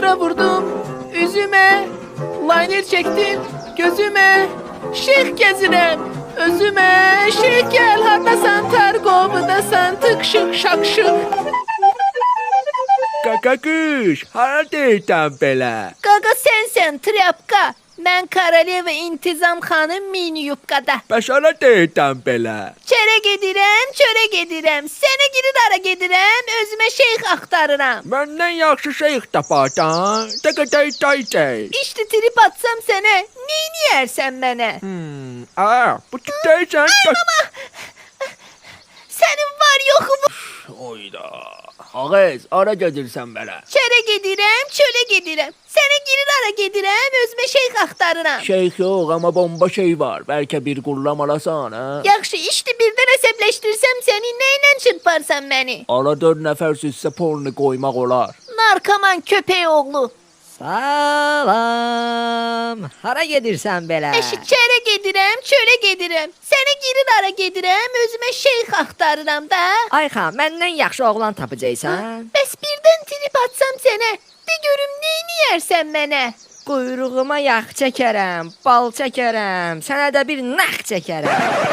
pudra vurdum üzüme, liner çektim gözüme, şeyh gezirem özüme. Şeyh gel hardasan Tergov'dasan tık şık şak şık. Kaka kış, haradaydın belə? Qaqa sensen trapka. Ben Karaleva İntizam Hanım mini yupkada. Bəs haradaydın belə? Çere gedirem, çöre gedirem. Seni girir ara gedirem, özüme şeyh aktarıram. Məndən yaxşı şeyx taparsan, tay. İşte trip atsam sana, neyini yersen bana? Bu tipdəysən. Senin var yokumu. Oyda. Ağız, ara gedirsən belə? Çere gedirem, çöle gedirem. Seni girir ara gedirem, özüme şeyh aktarıram. Şeyx yox, amma bomba şey var. Bəlkə bir qurlam alasan, ha? Yaxşı, işte birden hesapleştirsem seni neyle çırparsan beni? Ara 4 nəfər süzsə pornu qoymaq olar. Narkoman köpeği oğlu. Salam. Hara gedirsən belə? Eşit çere gedirem, çöle gedirem. Seni girir ara gedirem, özüme şeyh aktarıram da. Ayxan, məndən yaxşı oğlan tapacaqsan. Bəs birden trip atsam sənə, de görüm neyini yersən mənə? Quyruğuma yağ çəkərəm, bal çəkərəm, sənə də bir nax çəkərəm.